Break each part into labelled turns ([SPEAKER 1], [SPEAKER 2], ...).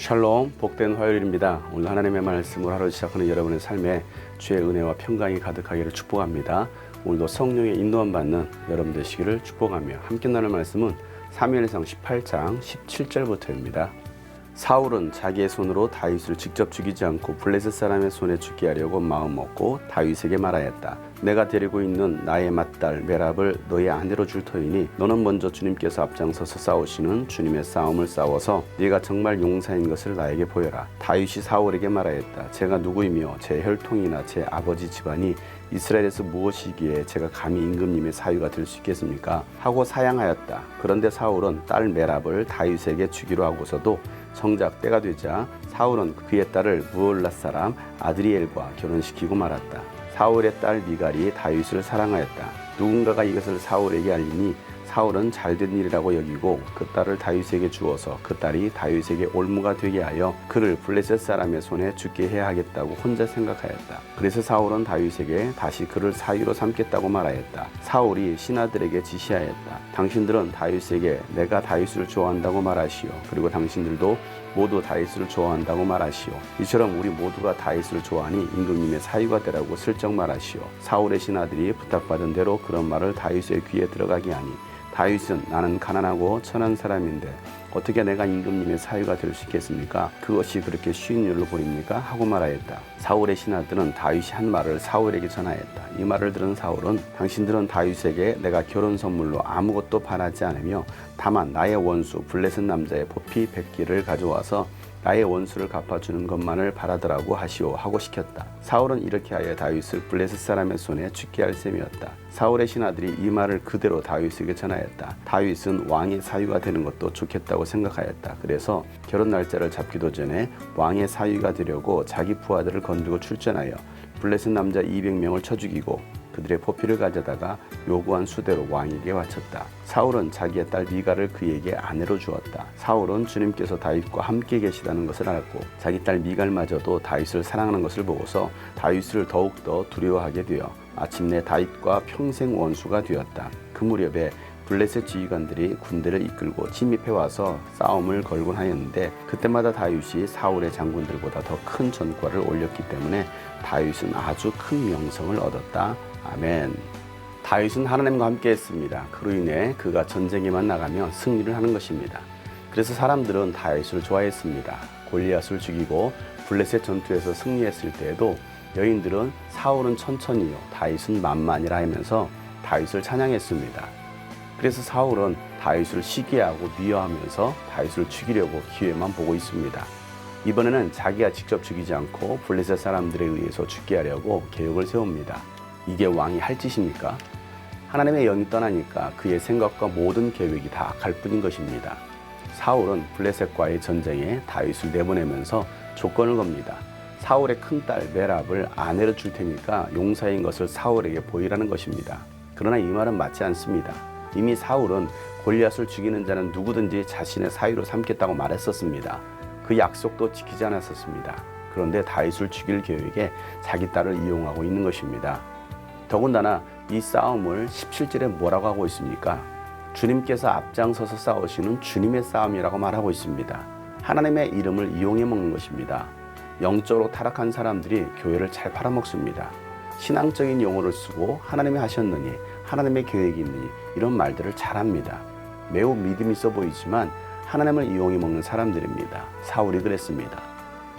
[SPEAKER 1] 샬롬, 복된 화요일입니다. 오늘 하나님의 말씀으로 하루 시작하는 여러분의 삶에 주의 은혜와 평강이 가득하기를 축복합니다. 오늘도 성령의 인도함 받는 여러분 되시기를 축복하며 함께 나눌 말씀은 사무엘상 18장 17절부터입니다. 사울은 자기의 손으로 다윗을 직접 죽이지 않고 블레셋 사람의 손에 죽게 하려고 마음먹고 다윗에게 말하였다. 내가 데리고 있는 나의 맏딸 메랍을 너의 아내로 줄 터이니 너는 먼저 주님께서 앞장서서 싸우시는 주님의 싸움을 싸워서 네가 정말 용사인 것을 나에게 보여라. 다윗이 사울에게 말하였다. 제가 누구이며 제 혈통이나 제 아버지 집안이 이스라엘에서 무엇이기에 제가 감히 임금님의 사위가 될 수 있겠습니까? 하고 사양하였다. 그런데 사울은 딸 메랍을 다윗에게 주기로 하고서도 정작 때가 되자 사울은 그의 딸을 무올라 사람 아드리엘과 결혼시키고 말았다. 사울의 딸 미갈이 다윗을 사랑하였다. 누군가가 이것을 사울에게 알리니 사울은 잘된 일이라고 여기고 그 딸을 다윗에게 주어서 그 딸이 다윗에게 올무가 되게 하여 그를 블레셋 사람의 손에 죽게 해야 하겠다고 혼자 생각하였다. 그래서 사울은 다윗에게 다시 그를 사위로 삼겠다고 말하였다. 사울이 신하들에게 지시하였다. 당신들은 다윗에게 내가 다윗을 좋아한다고 말하시오. 그리고 당신들도 모두 다윗을 좋아한다고 말하시오. 이처럼 우리 모두가 다윗을 좋아하니 임금님의 사위가 되라고 슬쩍 말하시오. 사울의 신하들이 부탁받은 대로 그런 말을 다윗의 귀에 들어가게 하니 다윗은 나는 가난하고 천한 사람인데 어떻게 내가 임금님의 사위가 될 수 있겠습니까? 그것이 그렇게 쉬운 일로 보입니까? 하고 말하였다. 사울의 신하들은 다윗이 한 말을 사울에게 전하였다. 이 말을 들은 사울은 당신들은 다윗에게 내가 결혼 선물로 아무것도 바라지 않으며 다만 나의 원수 블레셋 남자의 포피 100기를 가져와서 나의 원수를 갚아주는 것만을 바라더라고 하시오 하고 시켰다. 사울은 이렇게 하여 다윗을 블레셋 사람의 손에 죽게 할 셈이었다. 사울의 신하들이 이 말을 그대로 다윗에게 전하였다. 다윗은 왕의 사위가 되는 것도 좋겠다고 생각하였다. 그래서 결혼 날짜를 잡기도 전에 왕의 사위가 되려고 자기 부하들을 건들고 출전하여 블레셋 남자 200명을 쳐 죽이고 그들의 포피를 가져다가 요구한 수대로 왕에게 바쳤다. 사울은 자기의 딸 미갈을 그에게 아내로 주었다. 사울은 주님께서 다윗과 함께 계시다는 것을 알고 자기 딸 미갈마저도 다윗을 사랑하는 것을 보고서 다윗을 더욱더 두려워하게 되어 마침내 다윗과 평생 원수가 되었다. 그 무렵에 블레셋 지휘관들이 군대를 이끌고 침입해 와서 싸움을 걸곤 하였는데 그때마다 다윗이 사울의 장군들보다 더 큰 전과를 올렸기 때문에 다윗은 아주 큰 명성을 얻었다. 아멘. 다윗은 하나님과 함께 했습니다. 그로 인해 그가 전쟁에만 나가면 승리를 하는 것입니다. 그래서 사람들은 다윗을 좋아했습니다. 골리앗을 죽이고 블레셋 전투에서 승리했을 때에도 여인들은 사울은 천천히요 다윗은 만만이라 하면서 다윗을 찬양했습니다. 그래서 사울은 다윗을 시기하고 미워하면서 다윗을 죽이려고 기회만 보고 있습니다. 이번에는 자기가 직접 죽이지 않고 블레셋 사람들에 의해서 죽게 하려고 계획을 세웁니다. 이게 왕이 할 짓입니까? 하나님의 영이 떠나니까 그의 생각과 모든 계획이 다 악할 뿐인 것입니다. 사울은 블레셋과의 전쟁에 다윗을 내보내면서 조건을 겁니다. 사울의 큰딸 메랍을 아내로 줄 테니까 용사인 것을 사울에게 보이라는 것입니다. 그러나 이 말은 맞지 않습니다. 이미 사울은 골리앗을 죽이는 자는 누구든지 자신의 사위로 삼겠다고 말했었습니다. 그 약속도 지키지 않았었습니다. 그런데 다윗을 죽일 계획에 자기 딸을 이용하고 있는 것입니다. 더군다나 이 싸움을 17절에 뭐라고 하고 있습니까? 주님께서 앞장서서 싸우시는 주님의 싸움이라고 말하고 있습니다. 하나님의 이름을 이용해 먹는 것입니다. 영적으로 타락한 사람들이 교회를 잘 팔아먹습니다. 신앙적인 용어를 쓰고 하나님이 하셨느니 하나님의 계획이 있느니 이런 말들을 잘합니다. 매우 믿음 있어 보이지만 하나님을 이용해 먹는 사람들입니다. 사울이 그랬습니다.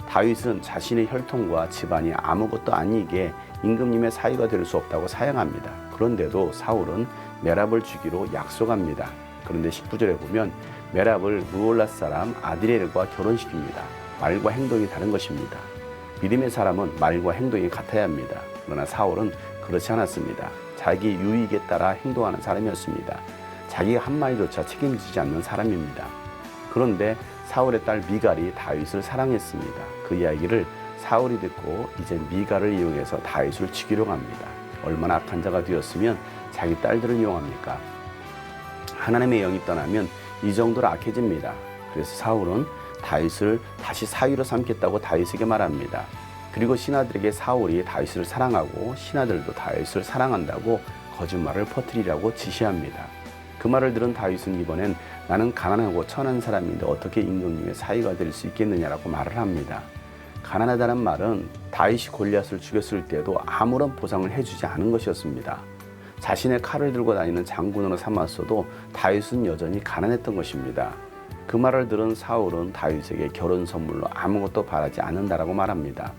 [SPEAKER 1] 다윗은 자신의 혈통과 집안이 아무것도 아니기에 임금님의 사위가 될 수 없다고 사양합니다. 그런데도 사울은 메랍을 주기로 약속합니다. 그런데 19절에 보면 메랍을 무올라 사람 아드리엘과 결혼시킵니다. 말과 행동이 다른 것입니다. 믿음의 사람은 말과 행동이 같아야 합니다. 그러나 사울은 그렇지 않았습니다. 자기 유익에 따라 행동하는 사람이었습니다. 자기가 한 말조차 책임지지 않는 사람입니다. 그런데 사울의 딸 미갈이 다윗을 사랑했습니다. 그 이야기를 사울이 듣고 이제 미갈을 이용해서 다윗을 죽이려고 합니다. 얼마나 악한 자가 되었으면 자기 딸들을 이용합니까? 하나님의 영이 떠나면 이 정도로 악해집니다. 그래서 사울은 다윗을 다시 사위로 삼겠다고 다윗에게 말합니다. 그리고 신하들에게 사울이 다윗을 사랑하고 신하들도 다윗을 사랑한다고 거짓말을 퍼뜨리라고 지시합니다. 그 말을 들은 다윗은 이번엔 나는 가난하고 천한 사람인데 어떻게 임금 중에 사위가 될 수 있겠느냐라고 말을 합니다. 가난하다는 말은 다윗이 골리앗을 죽였을 때도 아무런 보상을 해주지 않은 것이었습니다. 자신의 칼을 들고 다니는 장군으로 삼았어도 다윗은 여전히 가난했던 것입니다. 그 말을 들은 사울은 다윗에게 결혼 선물로 아무것도 바라지 않는다라고 말합니다.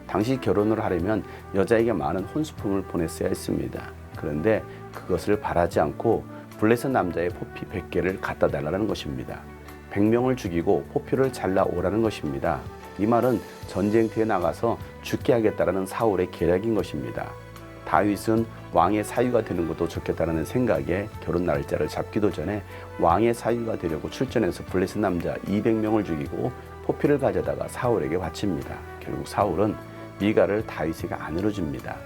[SPEAKER 1] 당시 결혼을 하려면 여자에게 많은 혼수품을 보냈어야 했습니다. 그런데 그것을 바라지 않고 블레셋 남자의 포피 100개를 갖다 달라는 것입니다. 100명을 죽이고 포피를 잘라오라는 것입니다. 이 말은 전쟁터에 나가서 죽게 하겠다라는 사울의 계략인 것입니다. 다윗은 왕의 사위가 되는 것도 좋겠다는 생각에 결혼 날짜를 잡기도 전에 왕의 사위가 되려고 출전해서 블레셋 남자 200명을 죽이고 포피를 가져다가 사울에게 바칩니다. 결국 사울은 미갈을 다윗에게 아내로 줍니다.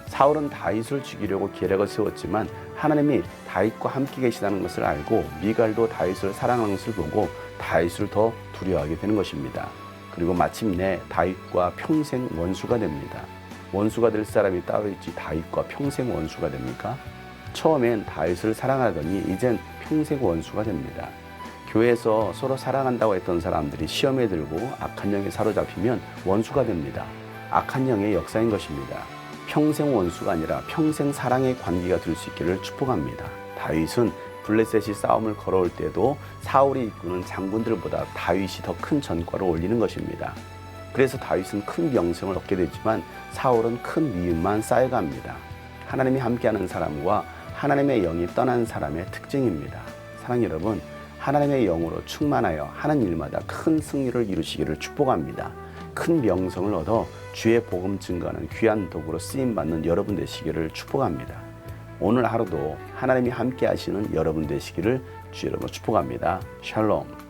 [SPEAKER 1] 사울은 다윗을 죽이려고 계략을 세웠지만 하나님이 다윗과 함께 계시다는 것을 알고 미갈도 다윗을 사랑하는 것을 보고 다윗을 더 두려워하게 되는 것입니다. 그리고 마침내 다윗과 평생 원수가 됩니다. 원수가 될 사람이 따로 있지 다윗과 평생 원수가 됩니까? 처음엔 다윗을 사랑하더니 이젠 평생 원수가 됩니다. 교회에서 서로 사랑한다고 했던 사람들이 시험에 들고 악한 영에 사로잡히면 원수가 됩니다. 악한 영의 역사인 것입니다. 평생 원수가 아니라 평생 사랑의 관계가 될 수 있기를 축복합니다. 다윗은 블레셋이 싸움을 걸어올 때도 사울이 이끄는 장군들보다 다윗이 더 큰 전과를 올리는 것입니다. 그래서 다윗은 큰 명성을 얻게 되지만 사울은 큰 미움만 쌓여갑니다. 하나님이 함께하는 사람과 하나님의 영이 떠난 사람의 특징입니다. 사랑 여러분, 하나님의 영으로 충만하여 하는 일마다 큰 승리를 이루시기를 축복합니다. 큰 명성을 얻어 주의 복음 증거하는 귀한 도구로 쓰임받는 여러분 되시기를 축복합니다. 오늘 하루도 하나님이 함께 하시는 여러분 되시기를 주 여러분 축복합니다. 샬롬.